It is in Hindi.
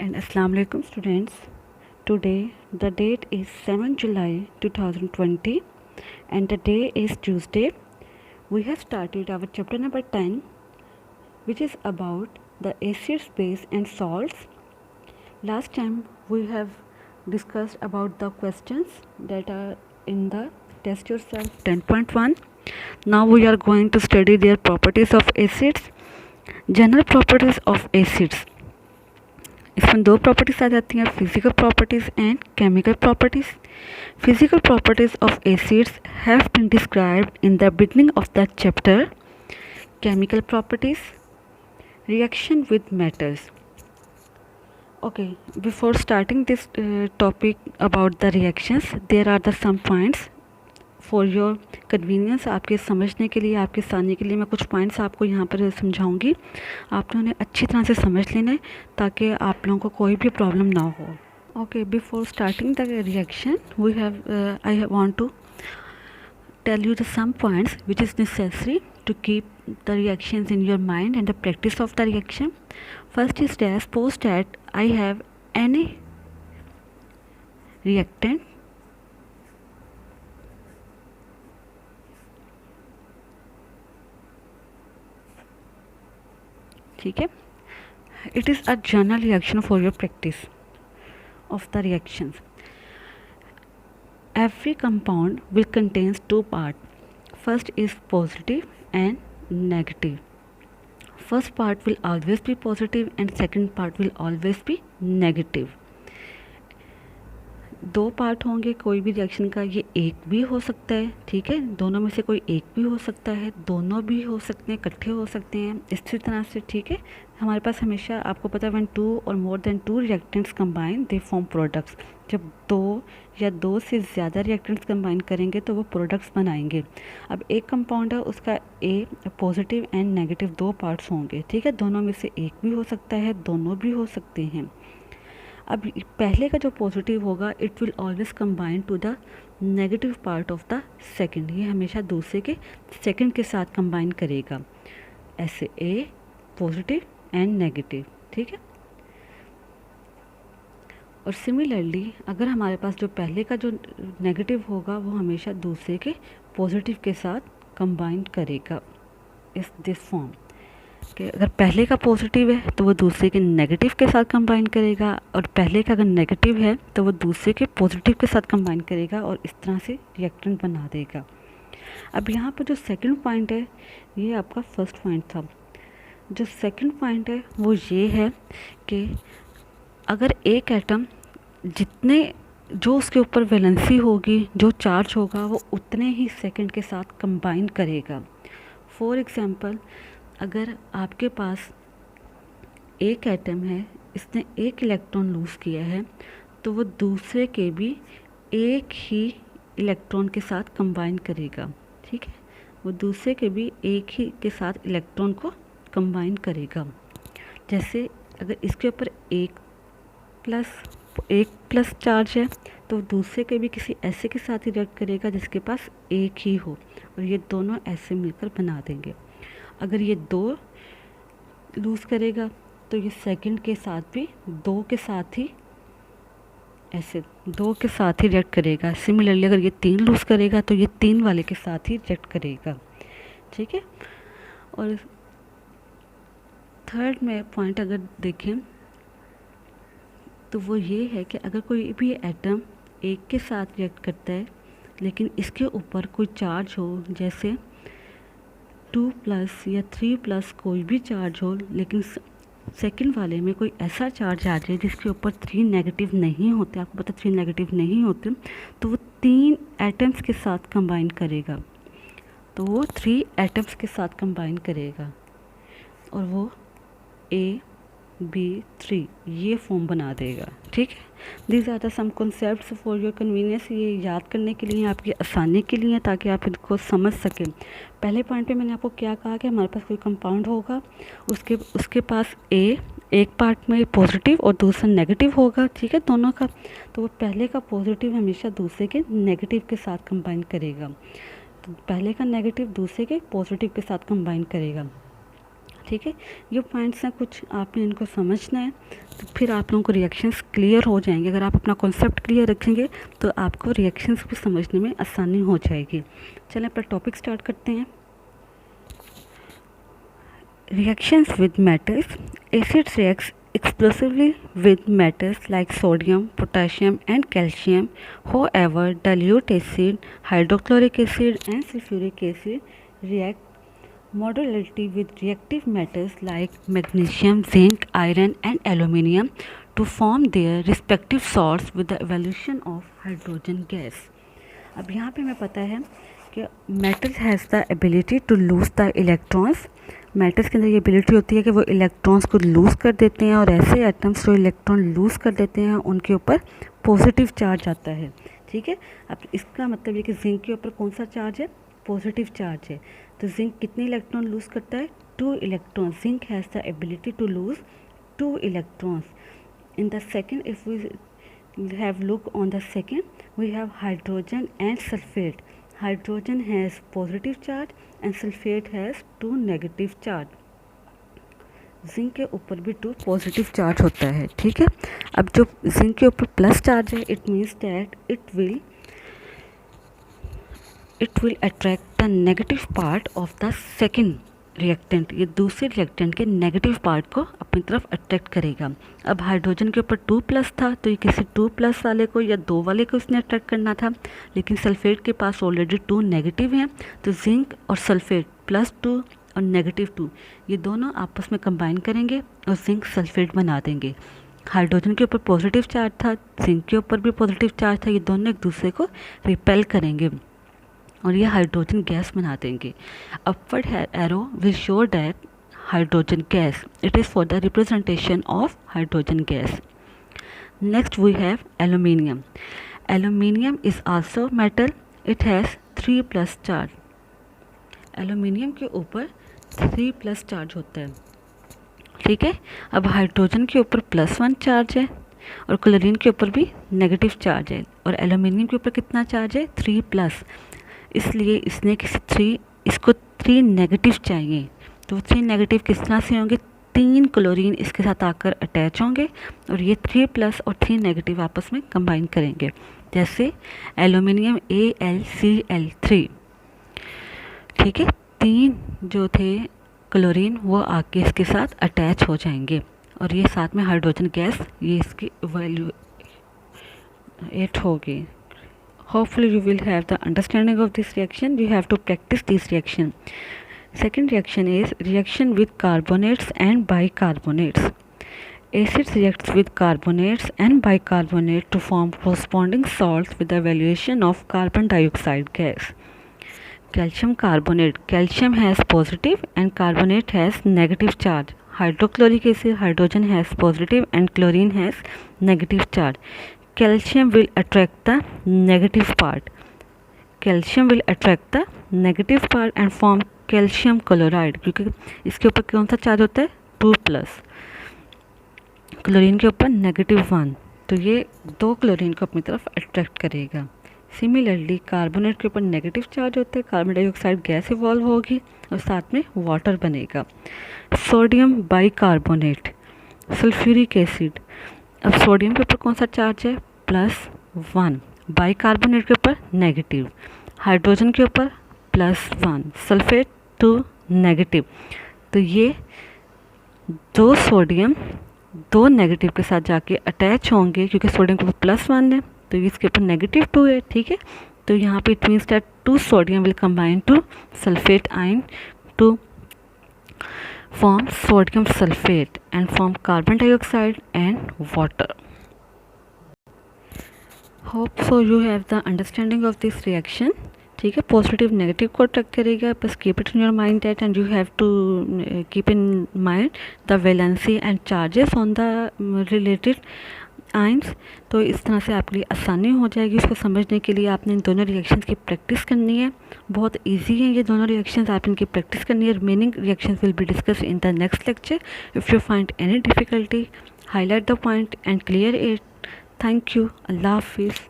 And Assalamu alaikum students. Today the date is 7 July 2020 and the day is Tuesday. We have started our chapter number 10, which is about the acids, base and salts. Last time we have discussed about the questions that are in the test yourself 10.1. Now we are going to study their properties of acids. General properties of acids. इसमें दो प्रॉपर्टीज आ जाती हैं, physical properties and chemical properties. Physical properties of acids have been described in the beginning of the chapter. Chemical properties, reaction with metals. Okay, before starting this topic about the reactions, there are the some points for your convenience. आपके समझने के लिए, आपके आसानी के लिए मैं कुछ पॉइंट्स आपको यहाँ पर समझाऊंगी. आप लोगों ने अच्छी तरह से समझ लेना है ताकि आप लोगों को कोई भी प्रॉब्लम ना हो. Okay, before starting the reaction, I want to tell you the some points which is necessary to keep the reactions in your mind and the practice of the reaction. First is that suppose that I have any reactant ठीक है. It is a general reaction for your practice of the reactions. Every compound will contains two parts. First is positive and negative. First part will always be positive and second part will always be negative. दो पार्ट होंगे कोई भी रिएक्शन का. ये एक भी हो सकता है, ठीक है, दोनों में से कोई एक भी हो सकता है, दोनों भी हो सकते हैं, इकट्ठे हो सकते हैं, इसी तरह से. ठीक है, हमारे पास हमेशा आपको पता है व्हेन टू और more than to reactants combine they form products. जब दो या दो से ज़्यादा रिएक्टेंट्स कंबाइन करेंगे तो वो प्रोडक्ट्स बनाएंगे. अब एक कंपाउंड है, उसका ए पॉजिटिव एंड नेगेटिव दो पार्ट्स होंगे. ठीक है, दोनों में से एक भी हो सकता है, दोनों भी हो सकते हैं. अब पहले का जो पॉजिटिव होगा it will always combine to the negative part of the second. ये हमेशा दूसरे के सेकंड के साथ कंबाइन करेगा. ऐसे ए पॉजिटिव एंड नेगेटिव. ठीक है. और सिमिलरली अगर हमारे पास जो पहले का जो नेगेटिव होगा वो हमेशा दूसरे के पॉजिटिव के साथ कंबाइन करेगा इस दिस फॉर्म. कि अगर पहले का पॉजिटिव है तो वो दूसरे के नेगेटिव के साथ कंबाइन करेगा, और पहले का अगर नेगेटिव है तो वो दूसरे के पॉजिटिव के साथ कंबाइन करेगा और इस तरह से रिएक्टेंट बना देगा. अब यहाँ पर जो सेकंड पॉइंट है ये आपका फर्स्ट पॉइंट था. जो सेकंड पॉइंट है वो ये है कि अगर एक एटम जितने जो उसके ऊपर वैलेंसी होगी, जो चार्ज होगा, वो उतने ही सेकंड के साथ कंबाइन करेगा. फॉर एग्जांपल अगर आपके पास एक एटम है, इसने एक इलेक्ट्रॉन लूज़ किया है, तो वो दूसरे के भी एक ही इलेक्ट्रॉन के साथ कंबाइन करेगा. ठीक है, वो दूसरे के भी एक ही के साथ इलेक्ट्रॉन को कंबाइन करेगा. जैसे अगर इसके ऊपर एक प्लस चार्ज है तो दूसरे के भी किसी ऐसे के साथ ही रिएक्ट करेगा जिसके पास एक ही हो, और ये दोनों ऐसे मिलकर बना देंगे. अगर ये दो लूज़ करेगा तो ये सेकंड के साथ भी दो के साथ ही ऐसे दो के साथ ही रिएक्ट करेगा. सिमिलरली अगर ये तीन लूज़ करेगा तो ये तीन वाले के साथ ही रिएक्ट करेगा. ठीक है. और थर्ड में पॉइंट अगर देखें तो वो ये है कि अगर कोई भी एटम एक के साथ रिएक्ट करता है लेकिन इसके ऊपर कोई चार्ज हो, जैसे 2+ या 3+ कोई भी चार्ज हो, लेकिन सेकंड वाले में कोई ऐसा चार्ज आ जाए जिसके ऊपर 3 नेगेटिव नहीं होते, आपको पता 3 नेगेटिव नहीं होते, तो वो 3 एटम्स के साथ कंबाइन करेगा. तो वो 3 एटम्स के साथ कंबाइन करेगा और वो AB3 ये फॉर्म बना देगा. ठीक है. These are the some concepts for your convenience. ये याद करने के लिए, आपकी आसानी के लिए, ताकि आप इनको समझ सकें. पहले पॉइंट पे मैंने आपको क्या कहा कि हमारे पास कोई कंपाउंड होगा, उसके पास एक पार्ट में पॉजिटिव और दूसरा नेगेटिव होगा. ठीक है, दोनों का. तो वो पहले का पॉजिटिव हमेशा दूसरे के नेगेटिव के साथ कंबाइन करेगा. तो पहले का नेगेटिव दूसरे के पॉजिटिव के साथ कंबाइन करेगा. ठीक है, ये पॉइंट्स हैं कुछ, आपने इनको समझना है, तो फिर आप लोगों को रिएक्शंस क्लियर हो जाएंगे। अगर आप अपना कॉन्सेप्ट क्लियर रखेंगे तो आपको रिएक्शंस भी समझने में आसानी हो जाएगी। चलें अपना टॉपिक स्टार्ट करते हैं। Reactions with metals. Acids reacts explosively with metals like sodium, potassium and calcium. However, dilute acid, hydrochloric acid and sulfuric acid react moderately with reactive metals like magnesium, zinc, iron and aluminium to form their respective salts with the evolution of hydrogen gas. अब यहाँ पे हमें पता है कि metals has the ability to lose the electrons. Metals के अंदर ये एबिलिटी होती है कि वो इलेक्ट्रॉन्स को लूज़ कर देते हैं, और ऐसे एटम्स जो इलेक्ट्रॉन लूज़ कर देते हैं उनके ऊपर पॉजिटिव चार्ज आता है। ठीक है, अब इसका मतलब ये कि जिंक के ऊपर कौन सा चार्ज है, पॉजिटिव चार्ज है। तो जिंक कितने इलेक्ट्रॉन लूज़ करता है, 2 electron. Zinc has the ability to lose 2 electrons. In the second, if we have look on the second, we have hydrogen and sulphate. Hydrogen has positive charge and sulfate has 2 negative charge. Zinc के ऊपर भी 2 पॉजिटिव चार्ज होता है। ठीक है, अब जो जिंक के ऊपर प्लस चार्ज है, it means that it will attract the negative part of the second reactant. ये दूसरे रिएक्टेंट के नेगेटिव पार्ट को अपनी तरफ अट्रैक्ट करेगा। अब हाइड्रोजन के ऊपर 2+ था, तो ये किसी 2+ वाले को या 2 वाले को इसने अट्रैक्ट करना था, लेकिन सल्फेट के पास ऑलरेडी 2 नेगेटिव हैं, तो जिंक और सल्फेट +2 और -2 ये दोनों आपस में कंबाइन करेंगे और जिंक सल्फेट बना देंगे। हाइड्रोजन के ऊपर पॉजिटिव चार्ज था, जिंक के ऊपर भी पॉजिटिव चार्ज था, ये दोनों एक दूसरे को रिपेल करेंगे और ये हाइड्रोजन गैस बना देंगे। Upward arrow will show that hydrogen gas, it is for the representation of hydrogen gas. Next we have aluminium. Aluminium is also metal, it has 3+ charge. Aluminium के ऊपर 3+ चार्ज होता है। ठीक है, अब हाइड्रोजन के ऊपर +1 चार्ज है और क्लोरीन के ऊपर भी नेगेटिव चार्ज है, और एल्यूमिनियम के ऊपर कितना चार्ज है, 3+, इसलिए इसने इसको 3 नेगेटिव चाहिए। तो 3 नेगेटिव किस तरह से होंगे, 3 क्लोरीन इसके साथ आकर अटैच होंगे और ये 3+ और 3 नेगेटिव आपस में कंबाइन करेंगे, जैसे एल्यूमिनियम AlCl3। ठीक है, 3 जो थे क्लोरीन वो आके इसके साथ अटैच हो जाएंगे और ये साथ में हाइड्रोजन गैस, ये इसकी वैल्यू 8 होगी। Hopefully you will have the understanding of this reaction. You have to practice this reaction. Second reaction is reaction with carbonates and bicarbonates. Acids reacts with carbonates and bicarbonate to form corresponding salts with the evaluation of carbon dioxide gas. Calcium carbonate. Calcium has positive and carbonate has negative charge. Hydrochloric acid, hydrogen has positive and chlorine has negative charge. Calcium will attract the negative part. Calcium will attract the negative part and form calcium chloride, क्योंकि इसके ऊपर कौन सा चार्ज होता है, 2+, क्लोरीन के ऊपर -1, तो ये 2 क्लोरीन को अपनी तरफ अट्रैक्ट करेगा। सिमिलरली कार्बोनेट के ऊपर नेगेटिव चार्ज होता है, कार्बन डाइऑक्साइड गैस इवॉल्व होगी और साथ में वाटर बनेगा। Sodium bicarbonate, sulphuric acid. अब सोडियम के ऊपर कौन सा चार्ज है, +1, बाइकार्बोनेट के ऊपर नेगेटिव, हाइड्रोजन के ऊपर +1, सल्फेट 2 नेगेटिव, तो ये 2 सोडियम 2 नेगेटिव के साथ जाके अटैच होंगे, क्योंकि सोडियम के ऊपर +1 है तो इसके ऊपर -2 है। ठीक है, तो यहाँ पे it means that 2 sodium will combine to sulphate ion to form sodium sulfate and form carbon dioxide and water. Hope so you have the understanding of this reaction. ठीक है, पॉजिटिव नेगेटिव को अट्रैक्ट करेगा, बस keep it in your mind that and you have to keep in mind the valency and charges on the related ions. तो इस तरह से आपके लिए आसानी हो जाएगी उसको समझने के लिए। आपने इन दोनों रिएक्शंस की प्रैक्टिस करनी है, बहुत इजी हैं ये दोनों रिएक्शंस, आप इनकी प्रैक्टिस करनी है। Remaining reactions will be discuss in the next lecture. If you find any difficulty, highlight the point and clear it. Thank you. अल्लाह हाफिज़।